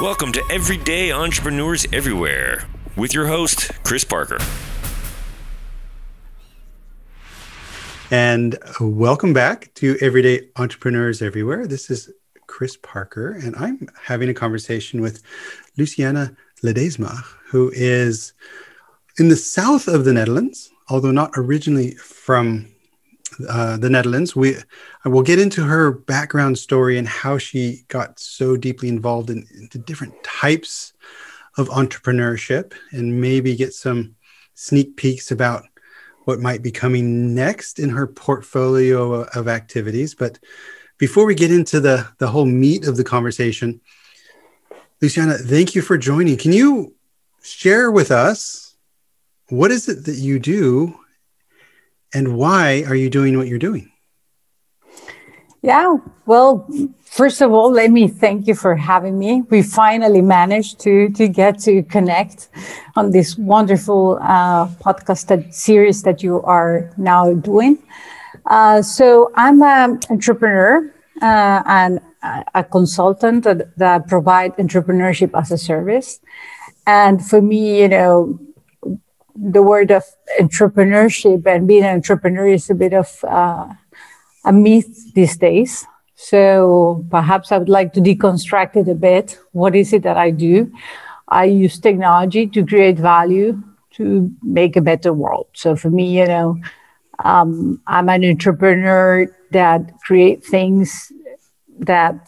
Welcome to Everyday Entrepreneurs Everywhere with your host, Chris Parker. And welcome back to Everyday Entrepreneurs Everywhere. This is Chris Parker, and I'm having a conversation with Luciana Ledesma, who is in the south of the Netherlands, although not originally from the Netherlands. I will get into her background story and how she got so deeply involved in the different types of entrepreneurship, and maybe get some sneak peeks about what might be coming next in her portfolio of activities. But before we get into the whole meat of the conversation, Luciana, thank you for joining. Can you share with us, what is it that you do and why are you doing what you're doing? Yeah, well, first of all, let me thank you for having me. We finally managed to get to connect on this wonderful podcast series that you are now doing. So I'm an entrepreneur and a consultant that provide entrepreneurship as a service. And for me, the word of entrepreneurship and being an entrepreneur is a bit of a myth these days. So perhaps I would like to deconstruct it a bit. What is it that I do? I use technology to create value to make a better world. So for me, I'm an entrepreneur that create things that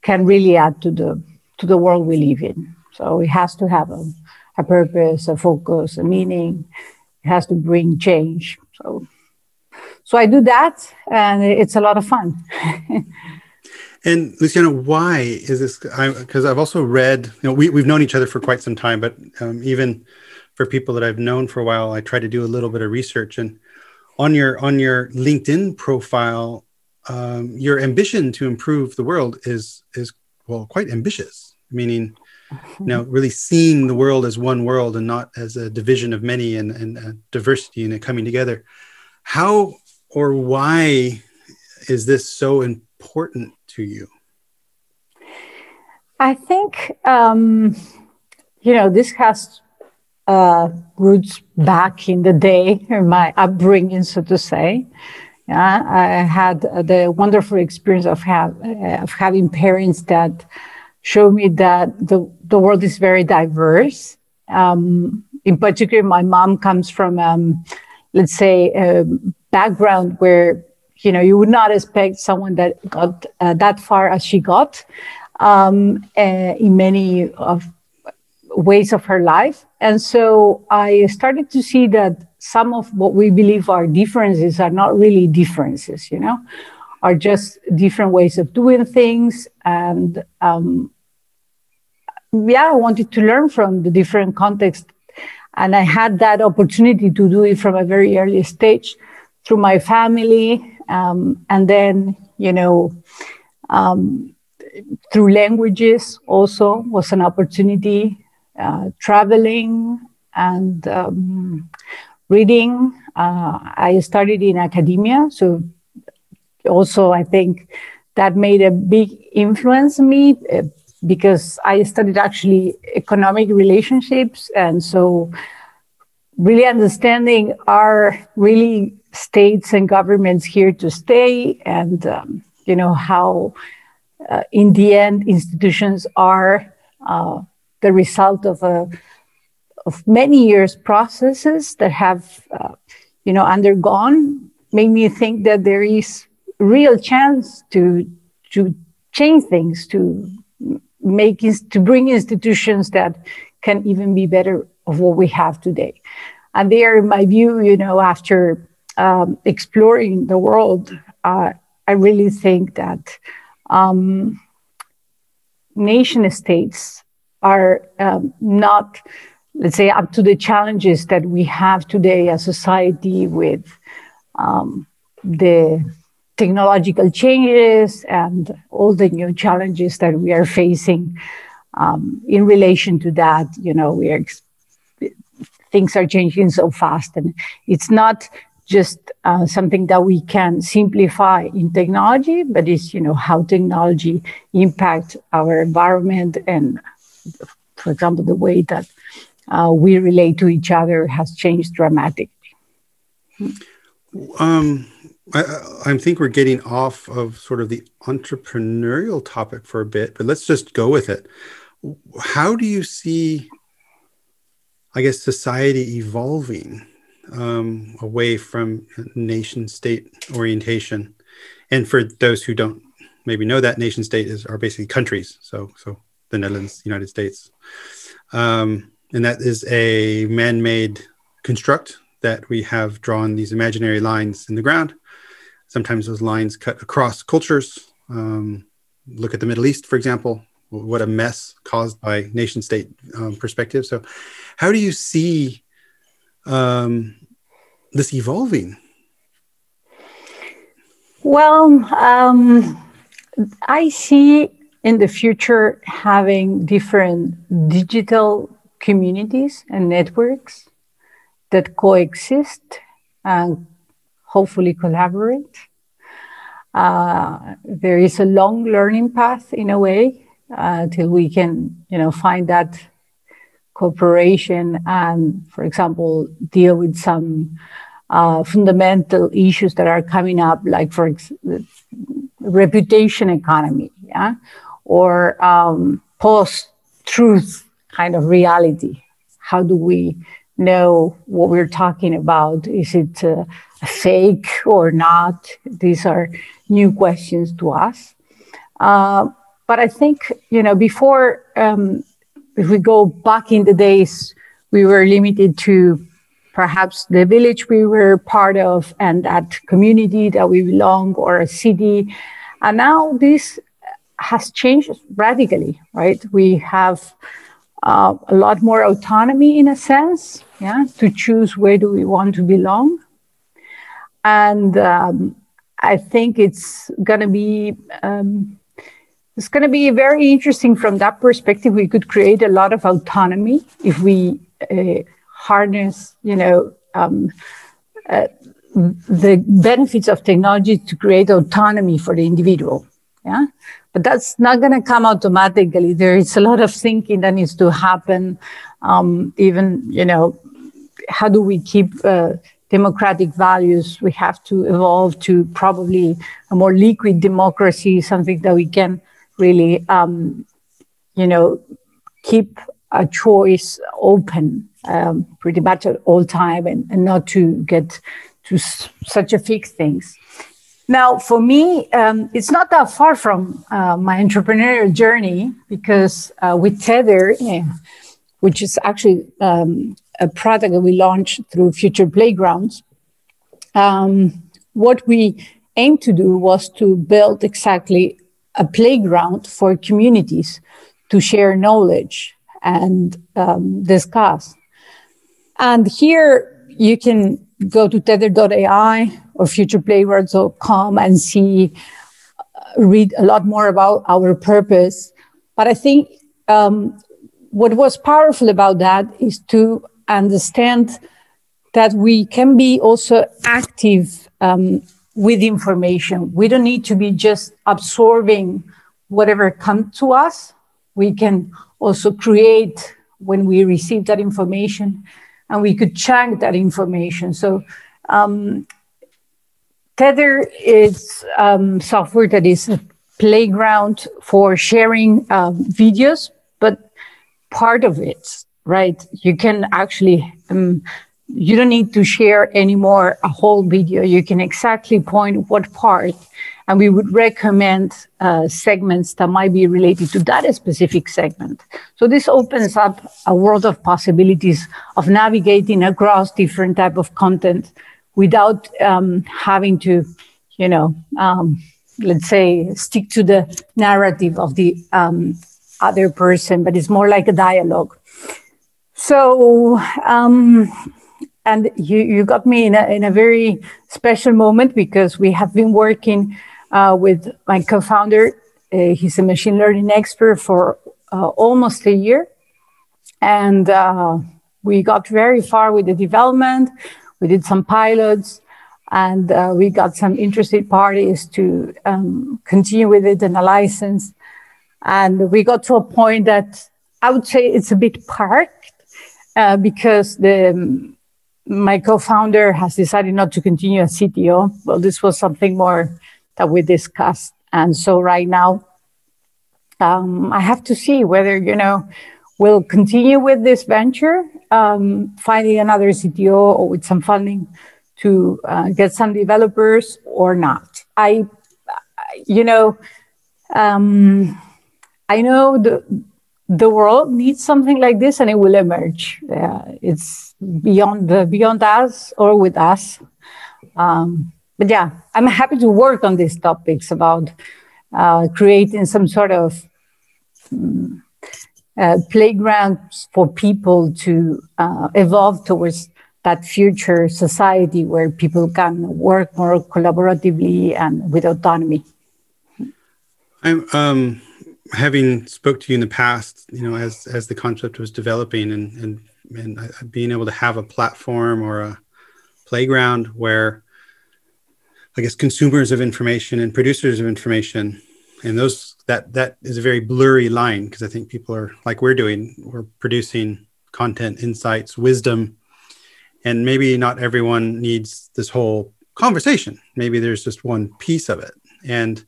can really add to the world we live in. So it has to have a purpose, a focus, a meaning. It has to bring change. So I do that, and it's a lot of fun. And Luciana, why is this? Because I've also read, we've known each other for quite some time, but even for people that I've known for a while, I try to do a little bit of research. And on your LinkedIn profile, your ambition to improve the world is quite ambitious, meaning really seeing the world as one world and not as a division of many and diversity and it coming together. How or why is this so important to you? I think, this has roots back in the day, in my upbringing, so to say. I had the wonderful experience of having parents that showed me that the world is very diverse. In particular, my mom comes from, let's say, a background where, you would not expect someone that got that far as she got in many of ways of her life. And so I started to see that some of what we believe are differences are not really differences, are just different ways of doing things. And I wanted to learn from the different contexts. And I had that opportunity to do it from a very early stage through my family. And then, through languages also was an opportunity, traveling and reading. I started in academia. So also I think that made a big influence on me because I studied actually economic relationships. And so really understanding are really states and governments here to stay, and how in the end institutions are the result of many years processes that have undergone, made me think that there is real chance to change things, to bring institutions that can even be better of what we have today. And there, in my view, after exploring the world, I really think that nation states are not, let's say, up to the challenges that we have today as society with the technological changes and all the new challenges that we are facing. In relation to that, things are changing so fast, and it's not just something that we can simplify in technology, but it's how technology impacts our environment and for example, the way that we relate to each other has changed dramatically. I think we're getting off of sort of the entrepreneurial topic for a bit, but let's just go with it. How do you see, I guess, society evolving away from nation state orientation? And for those who don't maybe know that, nation state are basically countries. So the Netherlands, United States. And that is a man-made construct that we have drawn these imaginary lines in the ground. Sometimes those lines cut across cultures. Look at the Middle East, for example, what a mess caused by nation state perspective. So how do you see this evolving? Well, I see in the future having different digital communities and networks that coexist and hopefully collaborate. There is a long learning path in a way till we can, find that cooperation and, for example, deal with some fundamental issues that are coming up, like for reputation economy, yeah, or post-truth kind of reality. How do we know what we're talking about? Is it fake or not? These are new questions to us. But I think, before, if we go back in the days, we were limited to perhaps the village we were part of and that community that we belong, or a city. And now this has changed radically, right? We have a lot more autonomy in a sense, yeah, to choose where do we want to belong. And I think it's going to be very interesting from that perspective. We could create a lot of autonomy if we harness, the benefits of technology to create autonomy for the individual. Yeah, but that's not going to come automatically. There is a lot of thinking that needs to happen. Even, how do we keep democratic values? We have to evolve to probably a more liquid democracy, something that we can really, keep a choice open pretty much at all time and not to get to such a fixed things. Now, for me, it's not that far from my entrepreneurial journey, because with Tether, which is actually a product that we launched through Future Playgrounds, what we aimed to do was to build exactly a playground for communities to share knowledge and discuss. And here you can go to tether.ai or futureplaygrounds.com and read a lot more about our purpose. But I think what was powerful about that is to understand that we can be also active with information. We don't need to be just absorbing whatever comes to us. We can also create when we receive that information, and we could chunk that information. So Tether is software that is a playground for sharing videos, but part of it, right? You can actually, you don't need to share anymore a whole video. You can exactly point what part, and we would recommend segments that might be related to that specific segment. So this opens up a world of possibilities of navigating across different type of content without having to, let's say, stick to the narrative of the other person, but it's more like a dialogue. So, and you got me in a very special moment, because we have been working with my co-founder. He's a machine learning expert for almost a year. And we got very far with the development. We did some pilots, and we got some interested parties to continue with it and a license. And we got to a point that I would say it's a bit parked because my co-founder has decided not to continue as CTO. Well, this was something more that we discussed. And so right now, I have to see whether, we'll continue with this venture, finding another CTO or with some funding to get some developers or not. I know the world needs something like this, and it will emerge. It's beyond us or with us. But yeah, I'm happy to work on these topics about creating some sort of playgrounds for people to evolve towards that future society where people can work more collaboratively and with autonomy. I'm having spoke to you in the past, as the concept was developing, and being able to have a platform or a playground where, I guess, consumers of information and producers of information, and that is a very blurry line, because I think people are like we're producing content, insights, wisdom, and maybe not everyone needs this whole conversation. Maybe there's just one piece of it, and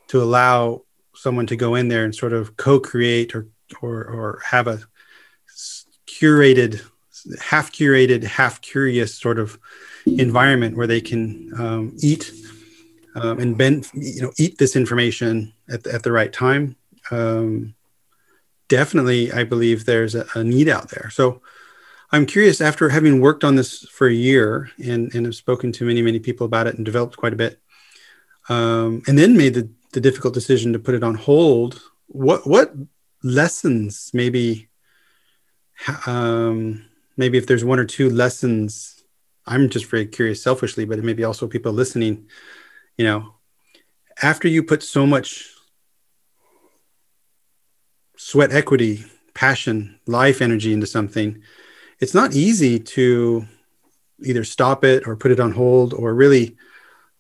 to allow someone to go in there and sort of co-create or have a curated, half curious sort of environment where they can eat eat this information at the right time. Definitely, I believe there's a need out there. So I'm curious, after having worked on this for a year and have spoken to many people about it and developed quite a bit, and then made the difficult decision to put it on hold, what lessons, maybe if there's one or two lessons, I'm just very curious selfishly, but maybe also people listening, after you put so much sweat equity, passion, life energy into something, it's not easy to either stop it or put it on hold or really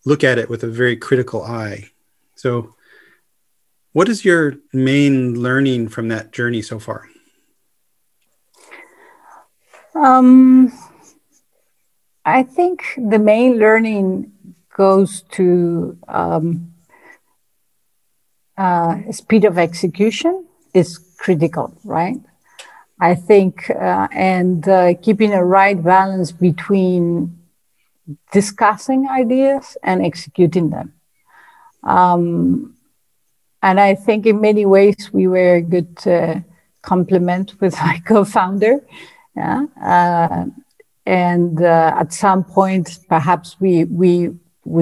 look at it with a very critical eye. So what is your main learning from that journey so far? I think the main learning goes to speed of execution is critical, right? I think, and keeping a right balance between discussing ideas and executing them. And I think in many ways we were a good complement with my co-founder. Yeah. And at some point, perhaps we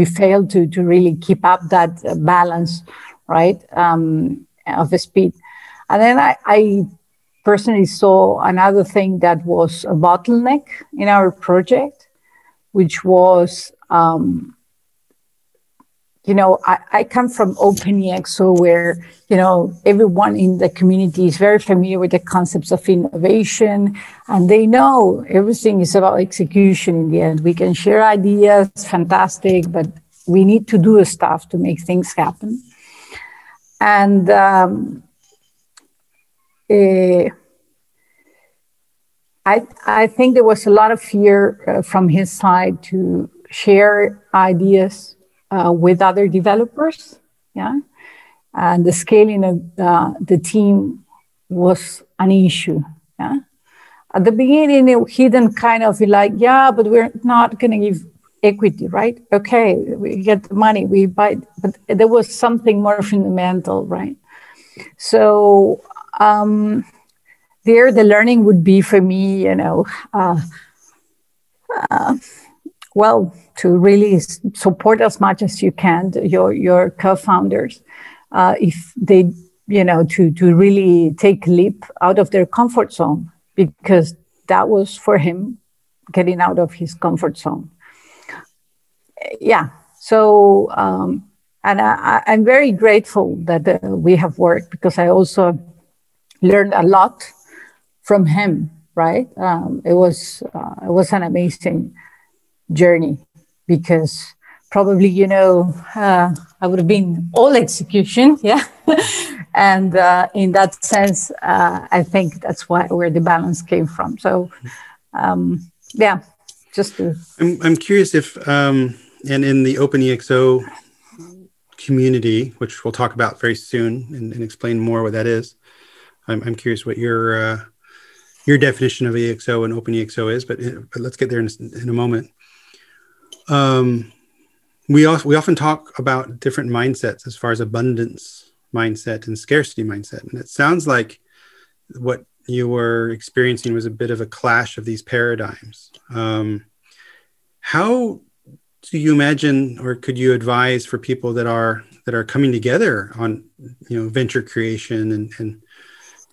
failed to really keep up that balance, right, of the speed. And then I personally saw another thing that was a bottleneck in our project, which was, I come from OpenEXO, where, everyone in the community is very familiar with the concepts of innovation, and they know everything is about execution in the end. We can share ideas, fantastic, but we need to do stuff to make things happen. And I think there was a lot of fear from his side to share ideas with other developers, yeah, and the scaling of the team was an issue. Yeah, at the beginning, he then kind of be like, yeah, but we're not going to give equity, right? Okay, we get the money, we buy, but there was something more fundamental, right? So there, the learning would be for me, well, to really support as much as you can your co-founders, if they, to really take a leap out of their comfort zone, because that was for him getting out of his comfort zone. Yeah. So, and I'm very grateful that we have worked, because I also learned a lot from him. Right? It was an amazing journey, because probably, I would have been all execution, yeah. And in that sense, I think that's where the balance came from. So, yeah, just to. I'm curious if, and in the OpenEXO community, which we'll talk about very soon and explain more what that is, I'm curious what your definition of EXO and OpenEXO is, but let's get there in a moment. We often talk about different mindsets as far as abundance mindset and scarcity mindset. And it sounds like what you were experiencing was a bit of a clash of these paradigms. How do you imagine, or could you advise for people that are coming together on, venture creation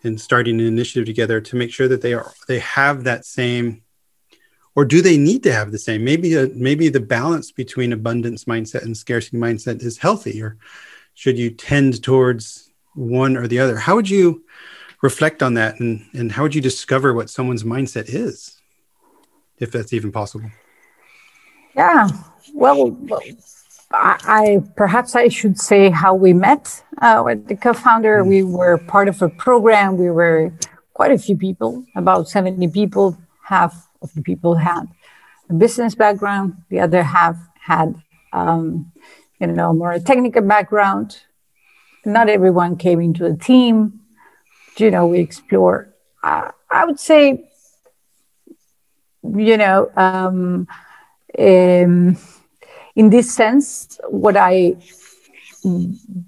and starting an initiative together to make sure that they have that same, or do they need to have the same? Maybe the balance between abundance mindset and scarcity mindset is healthy, or should you tend towards one or the other? How would you reflect on that, and how would you discover what someone's mindset is, if that's even possible? Yeah, well, perhaps I should say how we met with the co-founder. We were part of a program. We were quite a few people, about 70 people. Half of the people had a business background. The other half had, more a technical background. Not everyone came into a team. We explore. I would say, in this sense, what I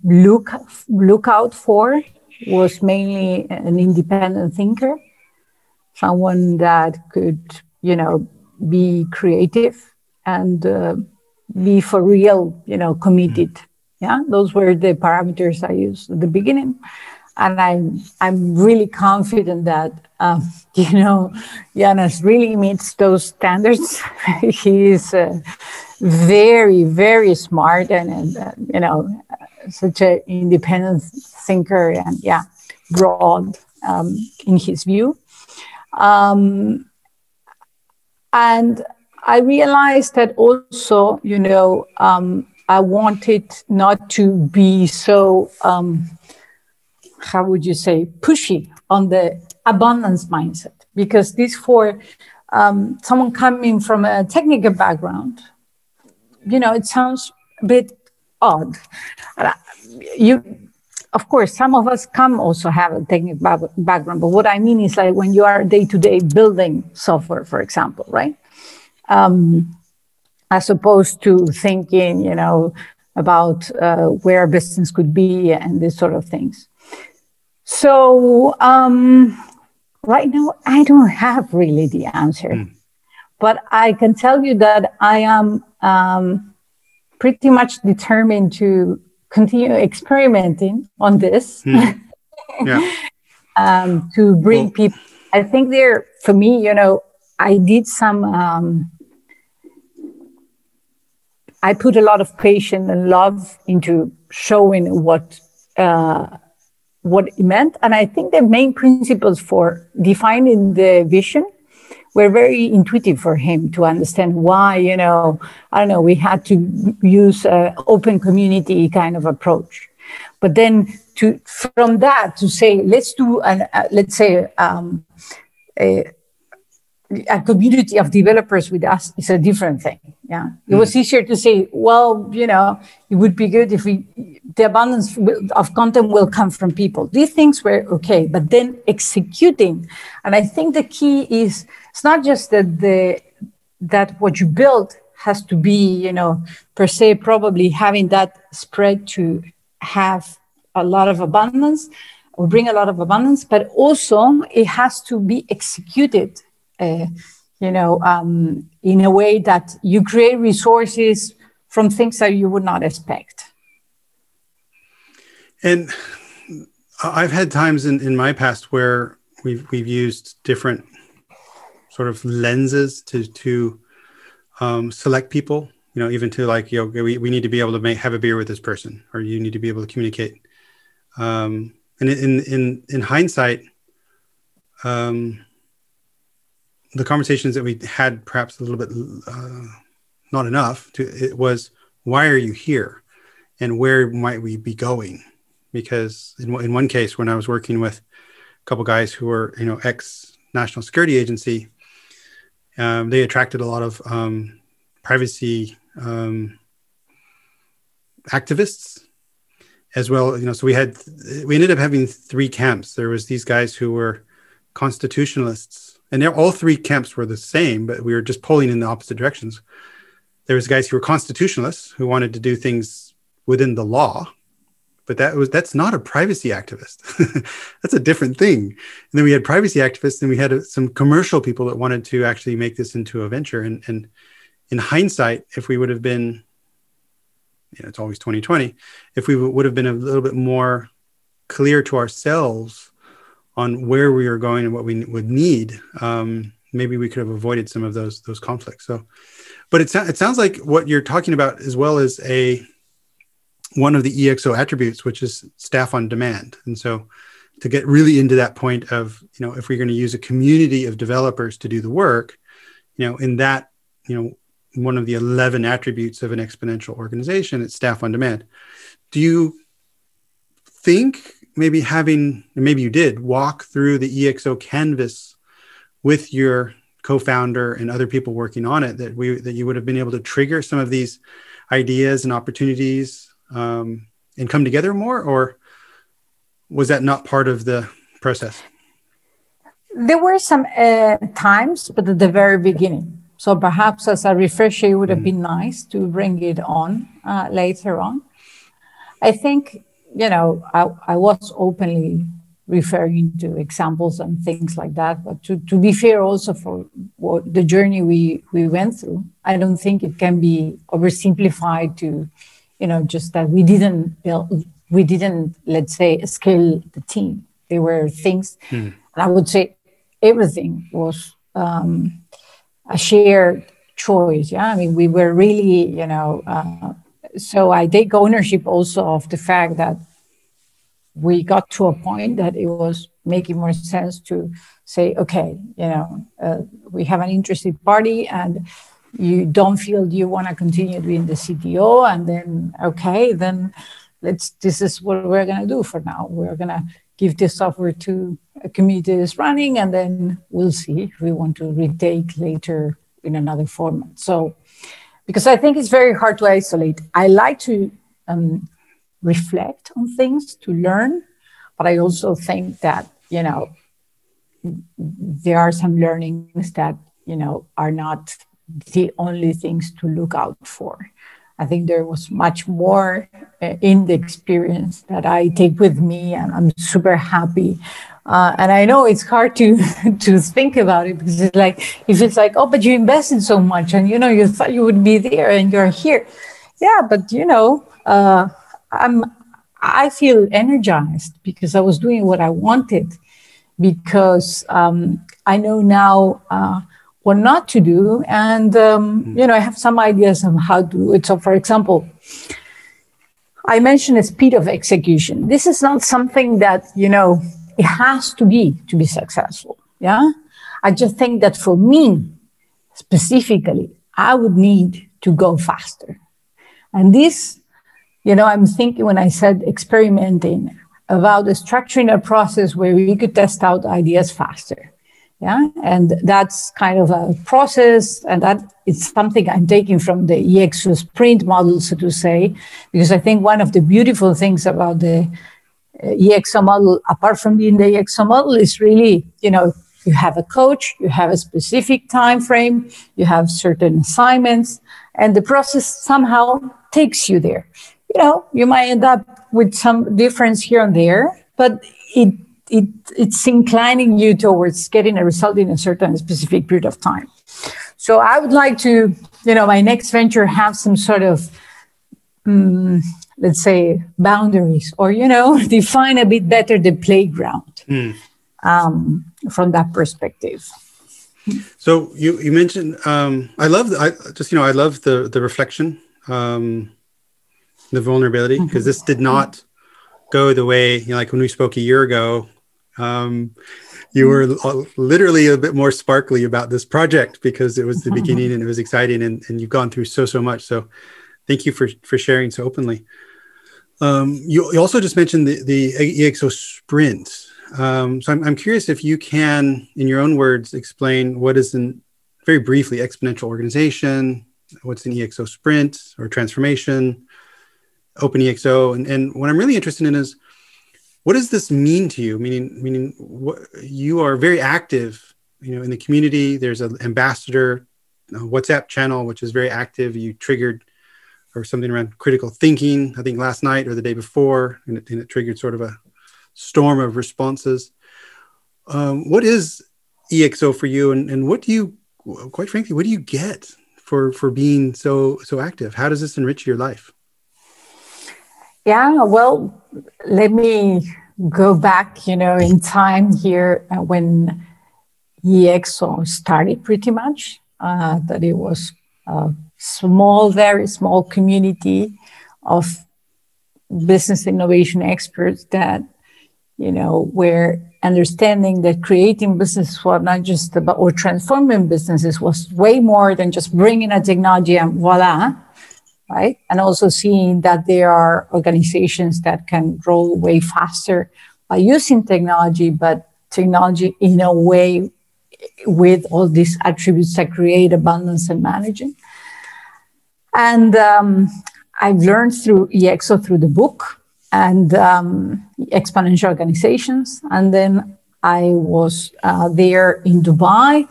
look out for was mainly an independent thinker, someone that could, be creative and be for real, committed. Yeah, those were the parameters I used at the beginning, and I'm really confident that Janas really meets those standards. He is very, very smart and such an independent thinker and broad in his view. And I realized that also, I wanted not to be so, how would you say, pushy on the abundance mindset, because this for someone coming from a technical background, it sounds a bit odd. Of course, some of us also have a technical background, but what I mean is like when you are day-to-day building software, for example, right? As opposed to thinking, about where a business could be and this sort of things. So right now, I don't have really the answer, but I can tell you that I am pretty much determined to continue experimenting on this to bring people. I think for me, I did some, I put a lot of patience and love into showing what it meant. And I think the main principles for defining the vision were very intuitive for him to understand why, I don't know, we had to use an open community kind of approach. But then from that to say, let's do, a community of developers with us is a different thing. Yeah, it was easier to say, well, it would be good if the abundance of content will come from people. These things were okay, but then executing, and I think the key is it's not just that what you build has to be, per se, probably having that spread to have a lot of abundance or bring a lot of abundance, but also it has to be executed. In a way that you create resources from things that you would not expect. And I've had times in my past where we've used different sort of lenses to select people. Even to like, we need to be able to have a beer with this person, or you need to be able to communicate. And in hindsight, the conversations that we had, perhaps a little bit not enough, it was, why are you here? And where might we be going? because in one case, when I was working with a couple guys who were, ex-National Security Agency, they attracted a lot of privacy activists as well. So we ended up having three camps. There was these guys who were constitutionalists, and all three camps were the same, but we were just pulling in the opposite directions. There was guys who were constitutionalists who wanted to do things within the law, but that's not a privacy activist. That's a different thing. And then we had privacy activists, and we had some commercial people that wanted to actually make this into a venture. And in hindsight, if we would have been, it's always 2020, if we would have been a little bit more clear to ourselves on where we are going and what we would need, maybe we could have avoided some of those conflicts. So, but it sounds like what you're talking about, as well as one of the EXO attributes, which is staff on demand. And so to get really into that point of, if we're going to use a community of developers to do the work, in that, one of the 11 attributes of an exponential organization, it's staff on demand. Do you think maybe you did walk through the EXO canvas with your co-founder and other people working on it, that you would have been able to trigger some of these ideas and opportunities and come together more, or was that not part of the process? There were some times, but at the very beginning. So perhaps as a refresher, it would have been nice to bring it on later on. I think, I was openly referring to examples and things like that. But to be fair, also for the journey we went through, I don't think it can be oversimplified to, just that we didn't, let's say, scale the team. There were things, and I would say everything was a shared choice. Yeah, I mean, we were really, so I take ownership also of the fact that we got to a point that it was making more sense to say, okay, we have an interested party and you don't feel you want to continue being the CTO, and then, okay, then this is what we're going to do for now. We're going to give this software to a community that's running, and then we'll see if we want to retake later in another format. So, because I think it's very hard to isolate. I like to reflect on things, to learn, but I also think that, there are some learnings that, are not the only things to look out for. I think there was much more in the experience that I take with me, and I'm super happy. And I know it's hard to think about it, because it's like, if it's like, oh, but you invested so much, and you thought you would be there, and you're here. Yeah, but I feel energized because I was doing what I wanted, because I know now what not to do. And, I have some ideas on how to do it. So, for example, I mentioned the speed of execution. This is not something that, it has to be successful. Yeah. I just think that for me, specifically, I would need to go faster. And this, I'm thinking, when I said experimenting, about structuring a process where we could test out ideas faster. Yeah, and that's kind of a process, and that is something I'm taking from the EXO sprint model, so to say, because I think one of the beautiful things about the EXO model, apart from being the EXO model, is really, you have a coach, you have a specific time frame, you have certain assignments, and the process somehow takes you there. You might end up with some difference here and there, but it's inclining you towards getting a result in a certain specific period of time. So I would like to, my next venture have some sort of, let's say, boundaries, or, define a bit better the playground from that perspective. So you mentioned, I love the reflection, the vulnerability, because this did not go the way, like when we spoke a year ago, you were literally a bit more sparkly about this project because it was the beginning and it was exciting, and you've gone through so much. So thank you for sharing so openly. You also just mentioned the EXO sprint. So I'm curious if you can, in your own words, explain what is very briefly, exponential organization, what's an EXO sprint or transformation, open EXO. And what I'm really interested in is, what does this mean to you? Meaning what, you are very active, in the community. There's an ambassador WhatsApp channel, which is very active. You triggered or something around critical thinking, I think last night or the day before, and it triggered sort of a storm of responses. What is EXO for you, and what do you, quite frankly, what do you get for being so active? How does this enrich your life? Yeah, well, let me go back, in time here when EXO started pretty much, that it was a small, very small community of business innovation experts that, were understanding that creating business was not just about, or transforming businesses was way more than just bringing a technology and voila, right? And also seeing that there are organizations that can grow way faster by using technology, but technology in a way with all these attributes that create abundance and managing. And I've learned through EXO, through the book and exponential organizations. And then I was there in Dubai,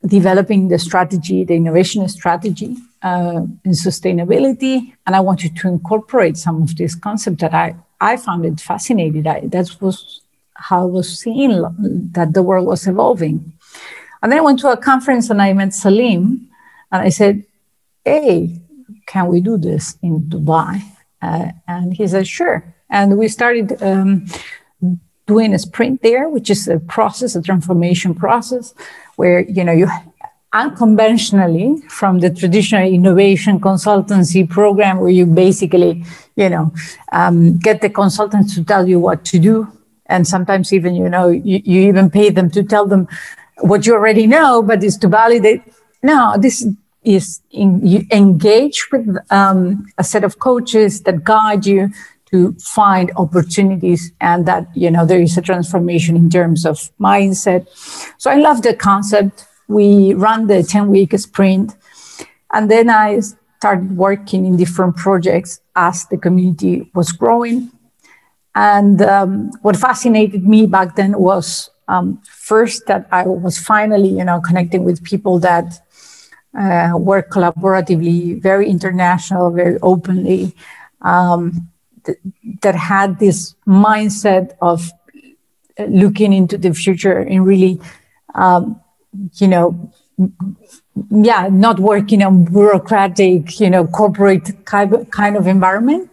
developing the strategy, the innovation strategy in sustainability. And I wanted to incorporate some of this concept that I found it fascinating. That was how I was seeing that the world was evolving. And then I went to a conference and I met Salim and I said, hey, can we do this in Dubai? And he said, sure. And we started doing a sprint there, which is a process, a transformation process, where, you unconventionally from the traditional innovation consultancy program, where you basically, get the consultants to tell you what to do. And sometimes even, you even pay them to tell them what you already know, but it's to validate. No, this is you engage with a set of coaches that guide you to find opportunities, and that, there is a transformation in terms of mindset. So I love the concept. We ran the 10-week sprint, and then I started working in different projects as the community was growing. And what fascinated me back then was first that I was finally, connecting with people that work collaboratively, very international, very openly, that had this mindset of looking into the future and really, not working on bureaucratic, corporate kind of environment.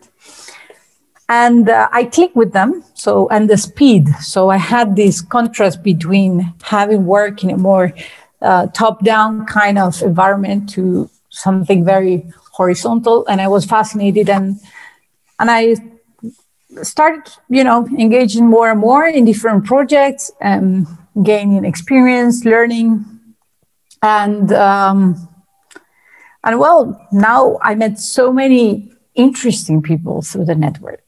And I clicked with them. So, and the speed. So I had this contrast between having work in a more top-down kind of environment to something very horizontal. And I was fascinated. And I started, engaging more and more in different projects and gaining experience, learning. And well, now I met so many interesting people through the network.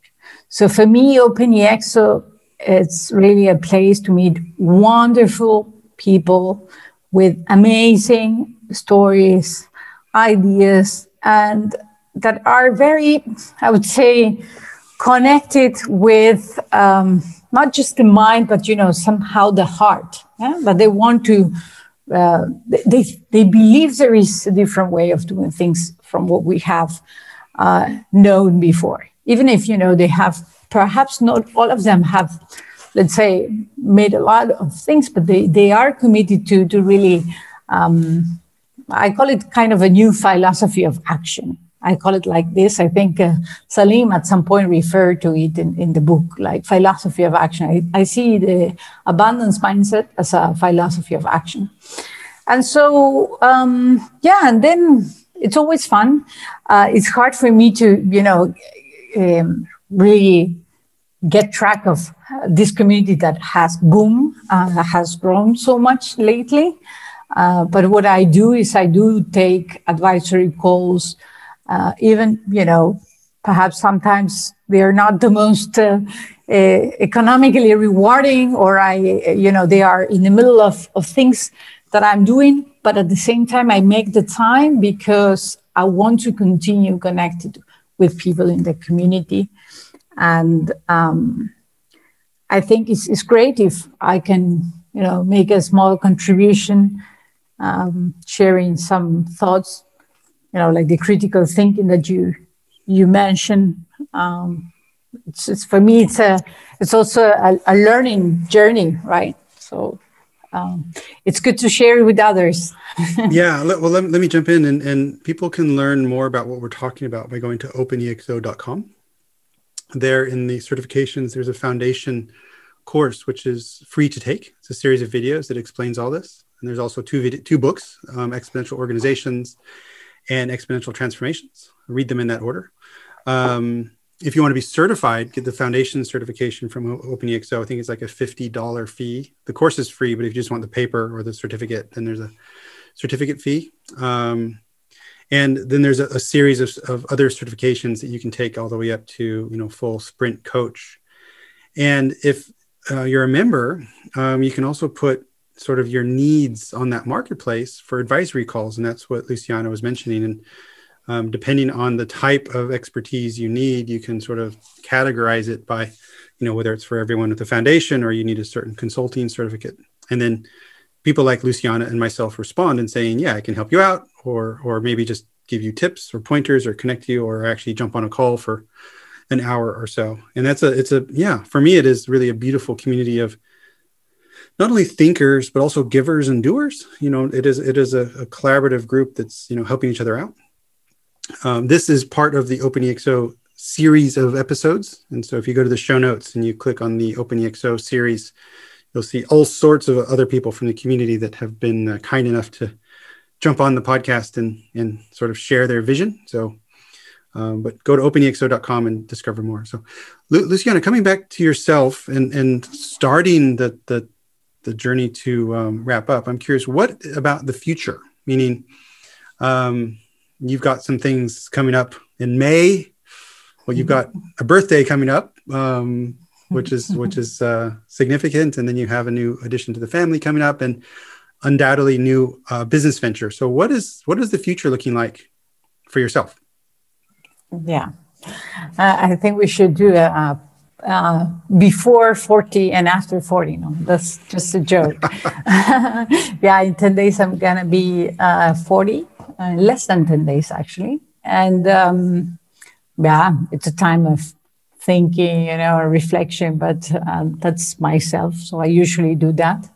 So for me, OpenEXO, it's really a place to meet wonderful people with amazing stories, ideas, and that are very, I would say, connected with not just the mind, but, somehow the heart. Yeah? But they want to, they believe there is a different way of doing things from what we have known before. Even if, they have, perhaps not all of them have, let's say, made a lot of things, but they are committed to really, I call it kind of a new philosophy of action. I call it like this. I think Salim at some point referred to it in the book, like philosophy of action. I see the abundance mindset as a philosophy of action. And so, and then it's always fun. It's hard for me to, really get track of this community that has boomed, has grown so much lately. But what I do is I do take advisory calls, even, perhaps sometimes they are not the most economically rewarding, or they are in the middle of things that I'm doing. But at the same time, I make the time because I want to continue connected with people in the community. And I think it's great if I can, make a small contribution, sharing some thoughts, like the critical thinking that you mentioned. It's for me, it's also a learning journey, right? So it's good to share with others. Yeah, well, let me jump in, and people can learn more about what we're talking about by going to openexo.com. There in the certifications, there's a foundation course, which is free to take. It's a series of videos that explains all this. And there's also two books, Exponential Organizations and Exponential Transformations. Read them in that order. If you want to be certified, get the foundation certification from OpenEXO. I think it's like a $50 fee. The course is free, but if you just want the paper or the certificate, then there's a certificate fee. And then there's a series of other certifications that you can take all the way up to, full sprint coach. And if you're a member, you can also put sort of your needs on that marketplace for advisory calls. And that's what Luciana was mentioning. And depending on the type of expertise you need, you can sort of categorize it by, whether it's for everyone at the foundation or you need a certain consulting certificate. And then people like Luciana and myself respond and saying, yeah, I can help you out, or maybe just give you tips or pointers or connect you, or actually jump on a call for an hour or so. And for me, it is really a beautiful community of not only thinkers, but also givers and doers. It is a collaborative group that's, helping each other out. This is part of the OpenEXO series of episodes. And so if you go to the show notes and you click on the OpenEXO series, you'll see all sorts of other people from the community that have been kind enough to jump on the podcast and sort of share their vision. So, but go to openexo.com and discover more. So Luciana, coming back to yourself and starting the journey to wrap up, I'm curious, what about the future? Meaning, you've got some things coming up in May. Well, you've got a birthday coming up, which is significant, and then you have a new addition to the family coming up, and undoubtedly new business venture. So, what is the future looking like for yourself? Yeah, I think we should do a before 40 and after 40. No, that's just a joke. Yeah, in 10 days I'm gonna be 40. Less than 10 days, actually. And it's a time of thinking, reflection, but that's myself. So I usually do that.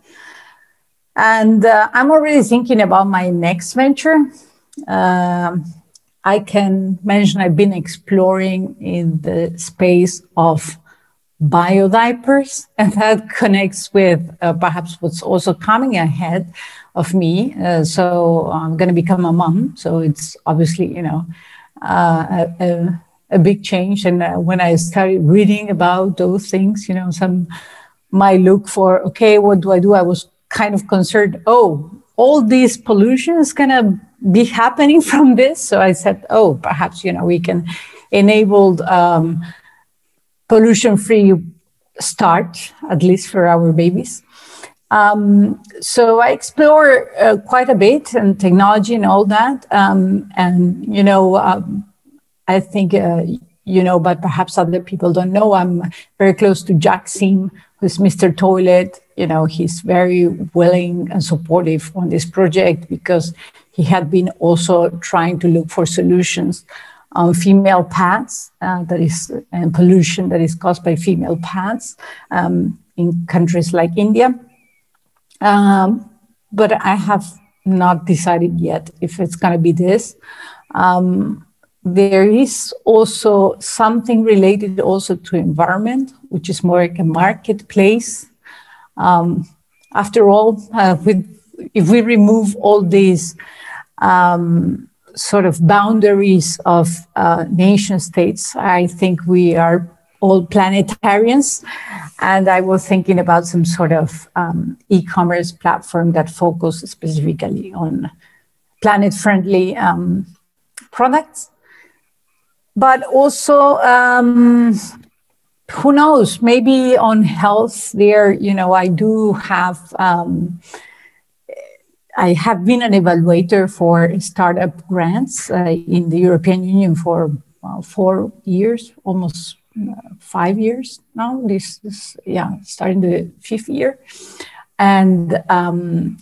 And I'm already thinking about my next venture. I can mention I've been exploring in the space of biodiapers, and that connects with perhaps what's also coming ahead of me. So I'm going to become a mom. So it's obviously, a big change. And when I started reading about those things, some might look for, okay, what do I do? I was kind of concerned, all this pollution is going to be happening from this. So I said, perhaps, we can enable pollution-free start, at least for our babies. So I explore quite a bit and technology and all that. I think, but perhaps other people don't know, I'm very close to Jack Sim, who's Mr. Toilet. He's very willing and supportive on this project because he had been also trying to look for solutions on female pads, and pollution that is caused by female pads in countries like India. But I have not decided yet if it's going to be this. There is also something related also to environment, which is more like a marketplace. After all, if we remove all these sort of boundaries of nation states, I think we are all planetarians. And I was thinking about some sort of e-commerce platform that focuses specifically on planet-friendly products. But also, who knows, maybe on health there, I do have, I have been an evaluator for startup grants in the European Union for 4 years, almost 5 years now. This is, starting the 5th year. And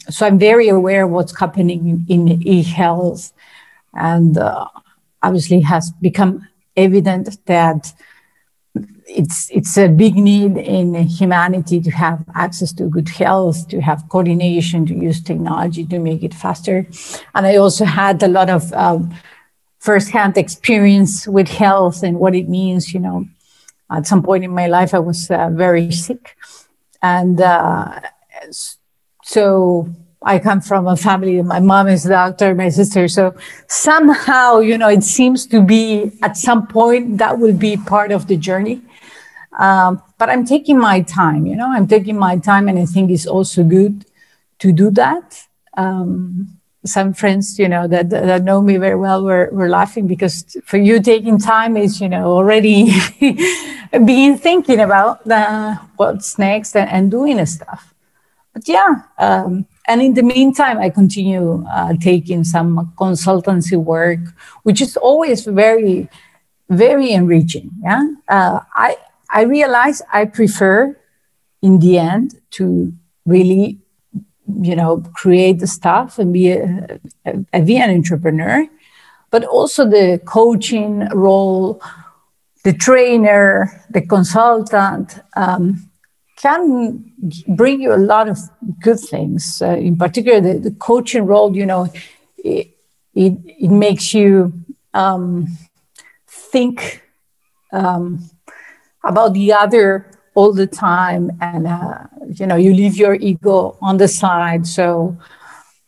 so I'm very aware of what's happening in e-health. And obviously has become evident that it's a big need in humanity to have access to good health, to have coordination, to use technology to make it faster. And I also had a lot of firsthand experience with health and what it means. At some point in my life, I was very sick. And so I come from a family, my mom is a doctor, my sister. So somehow, it seems to be at some point that will be part of the journey. But I'm taking my time, I'm taking my time, and I think it's also good to do that. Some friends, that know me very well were laughing because for you taking time is, already being thinking about what's next and doing stuff. But and in the meantime, I continue taking some consultancy work, which is always very, very enriching. I realize I prefer, in the end, to really, create the stuff and be an entrepreneur, but also the coaching role, the trainer, the consultant, can bring you a lot of good things. In particular, the coaching role, it makes you think about the other all the time, and you leave your ego on the side. So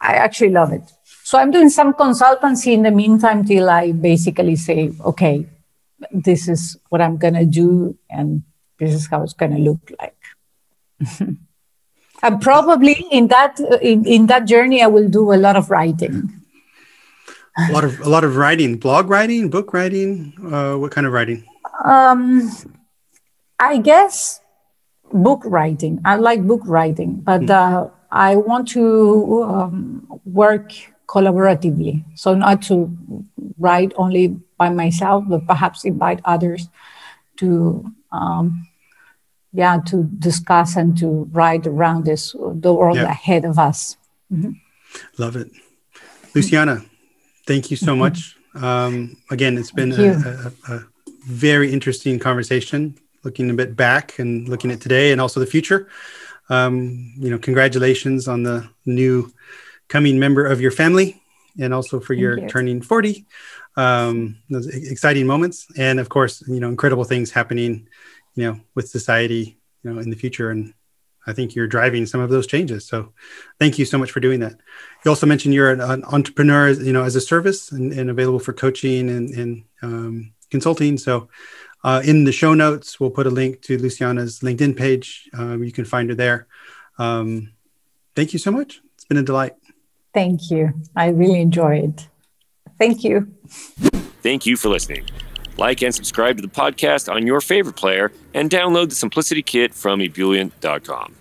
I actually love it. So I'm doing some consultancy in the meantime till I basically say, okay, this is what I'm gonna do, and this is how it's gonna look like. And probably in that journey, I will do a lot of writing. A lot of writing, blog writing, book writing. What kind of writing? I guess book writing. I like book writing, but I want to work collaboratively. So not to write only by myself, but perhaps invite others to to discuss and to write around the world ahead of us. Mm-hmm. Love it. Luciana, thank you so much. Again, it's been a very interesting conversation, looking a bit back and looking at today and also the future. Congratulations on the new coming member of your family, and also for your turning 40. Those exciting moments. And of course, incredible things happening with society, in the future. And I think you're driving some of those changes. So thank you so much for doing that. You also mentioned you're an entrepreneur, as a service and available for coaching and consulting. So in the show notes, we'll put a link to Luciana's LinkedIn page. You can find her there. Thank you so much. It's been a delight. Thank you. I really enjoyed it. Thank you. Thank you for listening. Like and subscribe to the podcast on your favorite player, and download the Simplicity Kit from ebullient.com.